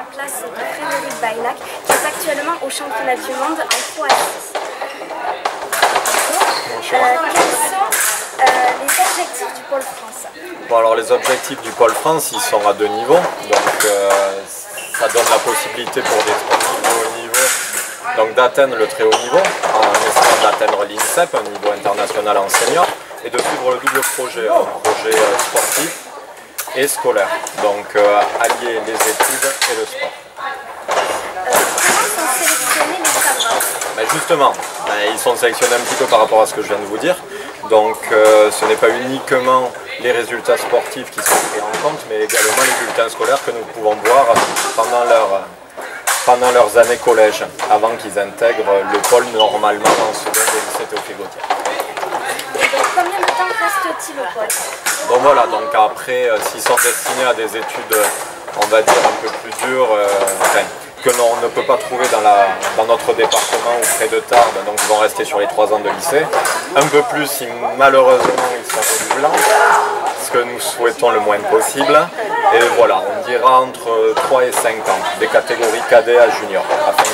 la place de Frédéric Baynac, qui est actuellement au championnat du monde en Croatie. Quels sont les objectifs du Pôle France? Bon, alors les objectifs du Pôle France, ils sont à 2 niveaux. Donc ça donne la possibilité pour des sportifs de haut niveau donc d'atteindre le très haut niveau en essayant d'atteindre l'INSEP, un niveau international en senior, et de suivre le double projet, un projet sportif et scolaire. Donc allier les études et le sport. Comment sont sélectionnés les sabreurs? Justement, ils sont sélectionnés un petit peu par rapport à ce que je viens de vous dire. Donc ce n'est pas uniquement les résultats sportifs qui sont pris en compte, mais également les bulletins scolaires que nous pouvons voir pendant leurs années collège, avant qu'ils intègrent le pôle normalement en seconde et lycée Théophile Gautier. Et donc combien de temps reste-t-il au pôle? Donc voilà, donc après, s'ils sont destinés à des études, on va dire un peu plus dures, que l'on ne peut pas trouver dans notre département ou près de Tarbes, donc ils vont rester sur les 3 ans de lycée. Un peu plus si malheureusement ils sont renouvelants, ce que nous souhaitons le moins possible. Et voilà, on dira entre 3 et 5 ans, des catégories cadet à junior, à 5 ans.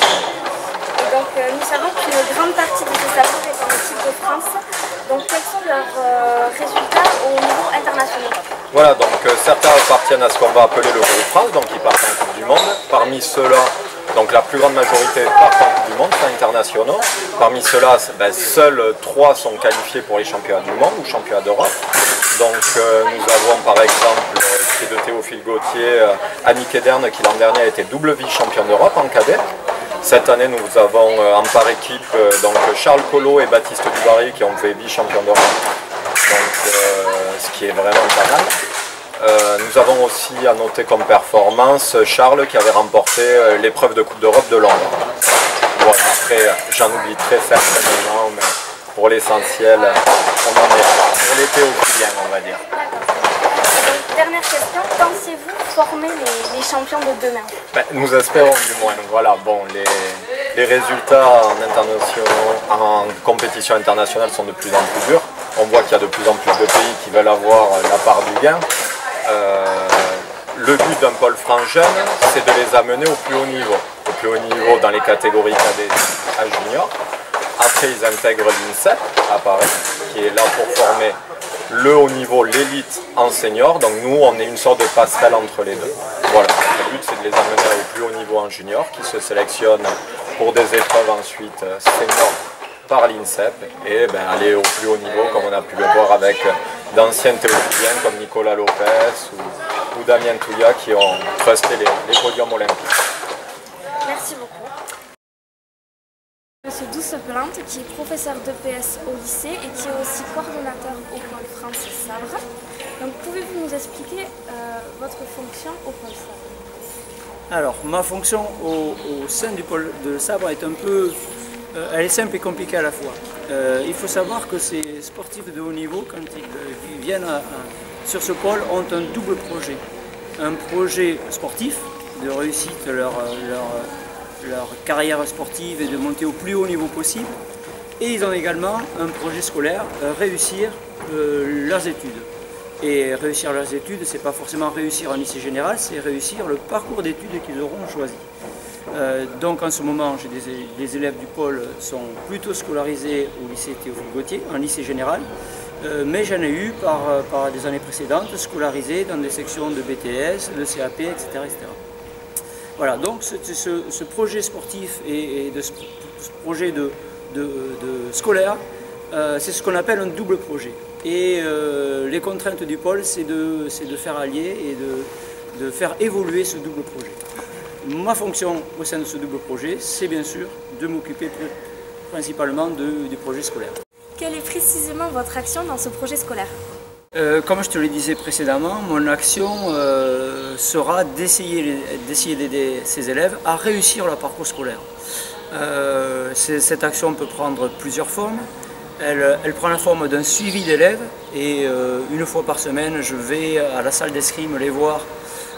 Et donc nous savons qu'une grande partie de ces sabreurs est en équipe de France. Donc quels sont leurs résultats au niveau international? Voilà, donc certains appartiennent à ce qu'on va appeler le groupe France, donc ils partent en Coupe du Monde. Parmi ceux-là, donc la plus grande majorité partent en Coupe du Monde, c'est internationaux. Parmi ceux-là, seuls 3 sont qualifiés pour les championnats du monde ou championnats d'Europe. Donc nous avons par exemple, qui est de Théophile Gautier, Annick Ederne, qui l'an dernier a été double vice-champion d'Europe en cadet. Cette année, nous avons en par équipe donc Charles Collot et Baptiste Dubarry qui ont fait vice-champion d'Europe. Donc, ce qui est vraiment pas mal. Nous avons aussi à noter comme performance Charles qui avait remporté l'épreuve de Coupe d'Europe de Londres. Bon, après, j'en oublie très certainement, mais pour l'essentiel, on en est pour les théophiliens, on va dire. Donc, dernière question, pensez-vous former les champions de demain? Nous espérons du moins. Voilà, bon, les résultats en compétition internationale sont de plus en plus durs. On voit qu'il y a de plus en plus de pays qui veulent avoir la part du gain. Le but d'un pôle France jeune, c'est de les amener au plus haut niveau. Au plus haut niveau dans les catégories cadets à junior. Après, ils intègrent l'INSEP à Paris, qui est là pour former le haut niveau, l'élite en senior. Donc nous, on est une sorte de passerelle entre les deux. Voilà, le but, c'est de les amener au plus haut niveau en junior, qui se sélectionnent pour des épreuves ensuite senior par l'INSEP et aller au plus haut niveau, comme on a pu le voir avec d'anciens théophiliens comme Nicolas Lopez ou Damien Touillat qui ont trusté les podiums olympiques. Merci beaucoup. Monsieur Douce-Plante, qui est professeur d'EPS au lycée et qui est aussi coordonnateur au Pôle France Sabre. Donc pouvez-vous nous expliquer votre fonction au Pôle Sabre? Alors, ma fonction au sein du Pôle de Sabre est un peu... elle est simple et compliquée à la fois. Il faut savoir que ces sportifs de haut niveau, quand ils viennent sur ce pôle, ont un double projet. Un projet sportif, de réussite leur carrière sportive et de monter au plus haut niveau possible. Et ils ont également un projet scolaire, réussir leurs études. Et réussir leurs études, ce n'est pas forcément réussir en lycée général, c'est réussir le parcours d'études qu'ils auront choisi. Donc en ce moment, les élèves du pôle sont plutôt scolarisés au lycée Théophile Gautier, en lycée général, mais j'en ai eu par des années précédentes scolarisés dans des sections de BTS, de CAP, etc. etc. Voilà, donc ce projet sportif et ce projet de scolaire, c'est ce qu'on appelle un double projet. Et les contraintes du pôle, c'est de faire allier et de faire évoluer ce double projet. Ma fonction au sein de ce double projet, c'est bien sûr de m'occuper principalement du projet scolaire. Quelle est précisément votre action dans ce projet scolaire? Comme je te le disais précédemment, mon action sera d'essayer d'aider ces élèves à réussir leur parcours scolaire. Cette action peut prendre plusieurs formes. Elle prend la forme d'un suivi d'élèves et une fois par semaine, je vais à la salle d'escrime les voir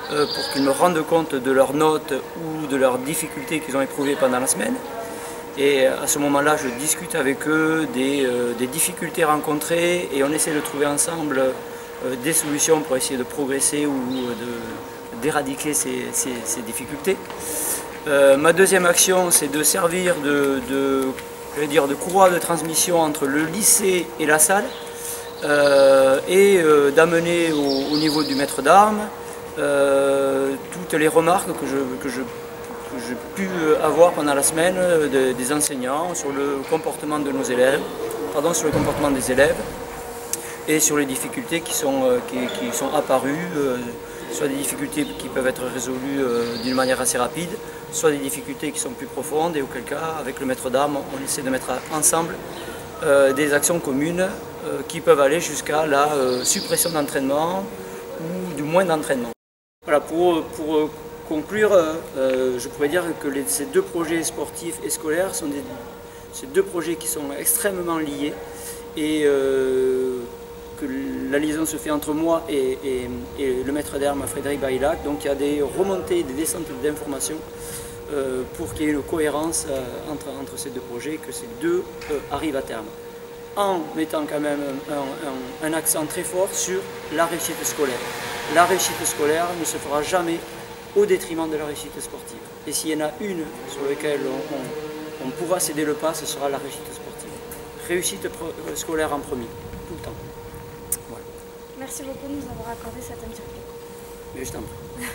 pour qu'ils me rendent compte de leurs notes ou de leurs difficultés qu'ils ont éprouvées pendant la semaine. Et à ce moment-là, je discute avec eux des difficultés rencontrées et on essaie de trouver ensemble des solutions pour essayer de progresser ou d'éradiquer ces difficultés. Ma deuxième action, c'est de servir de courroie de transmission entre le lycée et la salle et d'amener au niveau du maître d'armes toutes les remarques que j'ai pu avoir pendant la semaine des enseignants sur le comportement de nos élèves, sur le comportement des élèves et sur les difficultés qui sont apparues, soit des difficultés qui peuvent être résolues d'une manière assez rapide, soit des difficultés qui sont plus profondes et auquel cas, avec le maître d'armes, on essaie de mettre ensemble des actions communes qui peuvent aller jusqu'à la suppression d'entraînement ou du moins d'entraînement. Voilà, pour conclure, je pourrais dire que ces deux projets sportifs et scolaires sont ces deux projets qui sont extrêmement liés et que la liaison se fait entre moi et le maître d'armes Frédéric Baïlac. Donc il y a des remontées, des descentes d'informations pour qu'il y ait une cohérence entre ces deux projets, que ces deux arrivent à terme. En mettant quand même un accent très fort sur la réussite scolaire. La réussite scolaire ne se fera jamais au détriment de la réussite sportive. Et s'il y en a une sur laquelle on pourra céder le pas, ce sera la réussite sportive. Réussite scolaire en premier, tout le temps. Voilà. Merci beaucoup de nous avoir accordé cette interview. Mais je t'en prie.